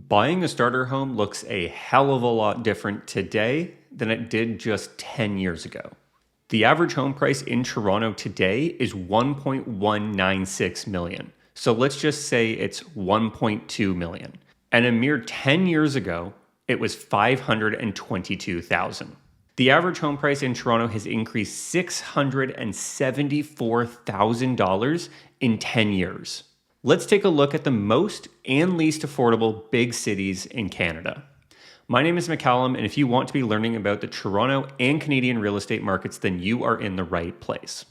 Buying a starter home looks a hell of a lot different today than it did just 10 years ago. The average home price in Toronto today is $1.196 million. So let's just say it's $1.2 million. And a mere 10 years ago, it was $522,000. The average home price in Toronto has increased $674,000 in 10 years. Let's take a look at the most and least affordable big cities in Canada. My name is Macallum, and if you want to be learning about the Toronto and Canadian real estate markets, then you are in the right place.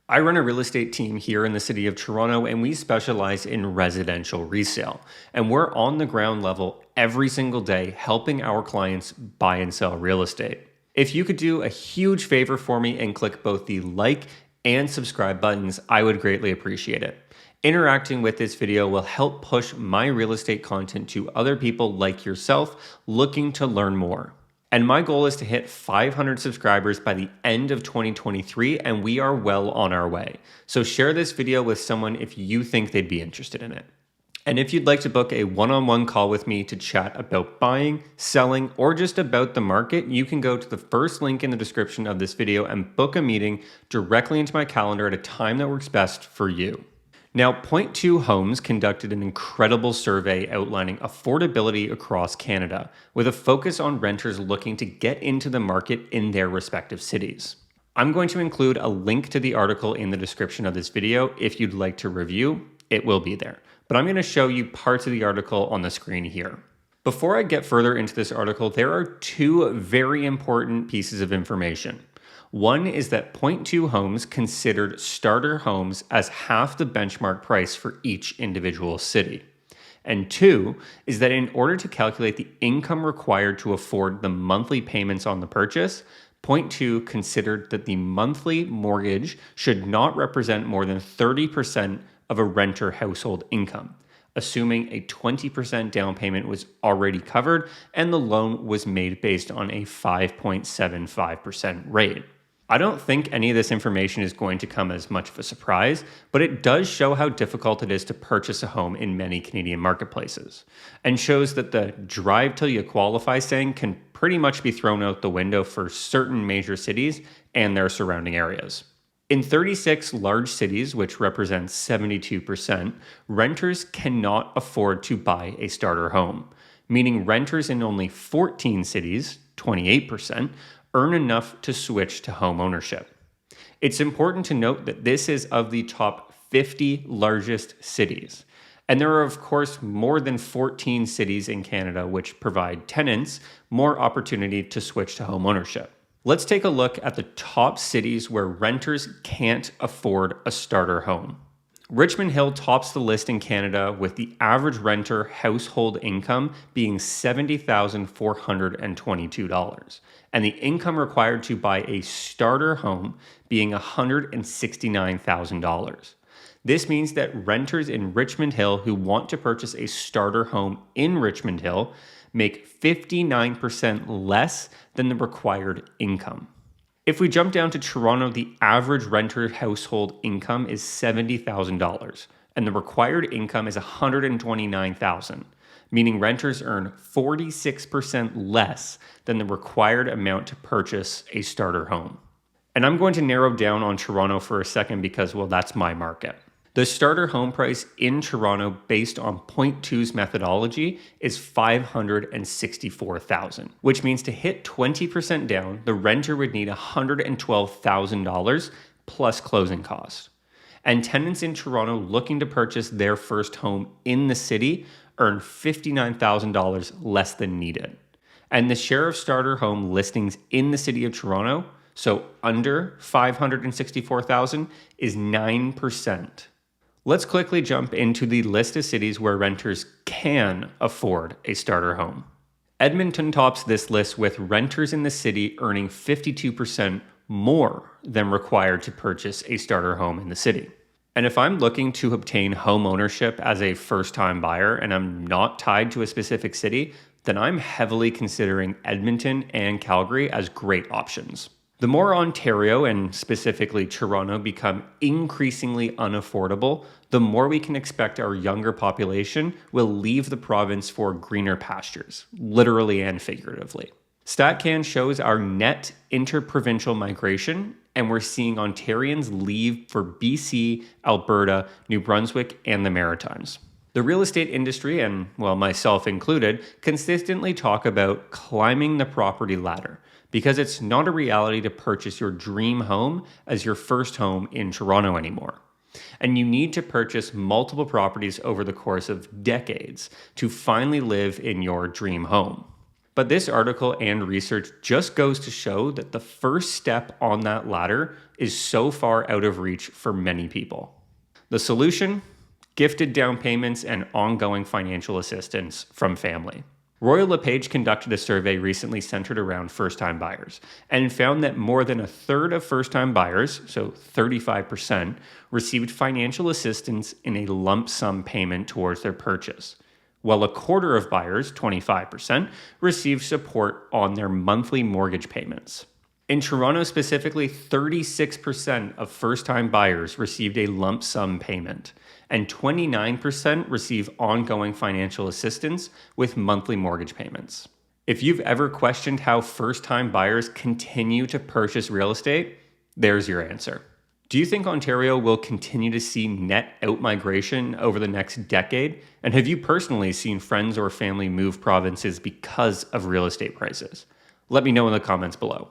I run a real estate team here in the city of Toronto, and we specialize in residential resale. And we're on the ground level every single day helping our clients buy and sell real estate. If you could do a huge favor for me and click both the like and subscribe buttons, I would greatly appreciate it. Interacting with this video will help push my real estate content to other people like yourself looking to learn more. And my goal is to hit 500 subscribers by the end of 2023, and we are well on our way. So share this video with someone if you think they'd be interested in it. And if you'd like to book a one-on-one call with me to chat about buying, selling, or just about the market, you can go to the first link in the description of this video and book a meeting directly into my calendar at a time that works best for you. Now, Point 2 Homes conducted an incredible survey outlining affordability across Canada, with a focus on renters looking to get into the market in their respective cities. I'm going to include a link to the article in the description of this video. If you'd like to review, it will be there. But I'm going to show you parts of the article on the screen here. Before I get further into this article, there are two very important pieces of information. One is that Point 2 Homes considered starter homes as half the benchmark price for each individual city. And two is that in order to calculate the income required to afford the monthly payments on the purchase, Point 2 considered that the monthly mortgage should not represent more than 30% of a renter household income, assuming a 20% down payment was already covered and the loan was made based on a 5.75% rate. I don't think any of this information is going to come as much of a surprise, but it does show how difficult it is to purchase a home in many Canadian marketplaces, and shows that the drive till you qualify saying can pretty much be thrown out the window for certain major cities and their surrounding areas. In 36 large cities, which represents 72%, renters cannot afford to buy a starter home, meaning renters in only 14 cities, 28%, earn enough to switch to home ownership. It's important to note that this is of the top 50 largest cities. And there are, of course, more than 14 cities in Canada which provide tenants more opportunity to switch to home ownership. Let's take a look at the top cities where renters can't afford a starter home. Richmond Hill tops the list in Canada, with the average renter household income being $70,422, and the income required to buy a starter home being $169,000. This means that renters in Richmond Hill who want to purchase a starter home in Richmond Hill make 59% less than the required income. If we jump down to Toronto, the average renter household income is $70,000, and the required income is $129,000, meaning renters earn 46% less than the required amount to purchase a starter home. And I'm going to narrow down on Toronto for a second because, well, that's my market. The starter home price in Toronto, based on Point 2's methodology, is $564,000, which means to hit 20% down, the renter would need $112,000 plus closing costs. And tenants in Toronto looking to purchase their first home in the city earn $59,000 less than needed. And the share of starter home listings in the city of Toronto, so under $564,000, is 9%. Let's quickly jump into the list of cities where renters can afford a starter home. Edmonton tops this list, with renters in the city earning 52% more than required to purchase a starter home in the city. And if I'm looking to obtain home ownership as a first-time buyer and I'm not tied to a specific city, then I'm heavily considering Edmonton and Calgary as great options. The more Ontario, and specifically Toronto, become increasingly unaffordable, the more we can expect our younger population will leave the province for greener pastures, literally and figuratively. StatCan shows our net interprovincial migration, and we're seeing Ontarians leave for BC, Alberta, New Brunswick, and the Maritimes. The real estate industry, and well, myself included, consistently talk about climbing the property ladder because it's not a reality to purchase your dream home as your first home in Toronto anymore. And you need to purchase multiple properties over the course of decades to finally live in your dream home. But this article and research just goes to show that the first step on that ladder is so far out of reach for many people. The solution? Gifted down payments and ongoing financial assistance from family. Royal LePage conducted a survey recently centered around first-time buyers and found that more than a third of first-time buyers, so 35%, received financial assistance in a lump sum payment towards their purchase, while a quarter of buyers, 25%, received support on their monthly mortgage payments. In Toronto specifically, 36% of first-time buyers received a lump sum payment, and 29% receive ongoing financial assistance with monthly mortgage payments. If you've ever questioned how first-time buyers continue to purchase real estate, there's your answer. Do you think Ontario will continue to see net outmigration over the next decade? And have you personally seen friends or family move provinces because of real estate prices? Let me know in the comments below.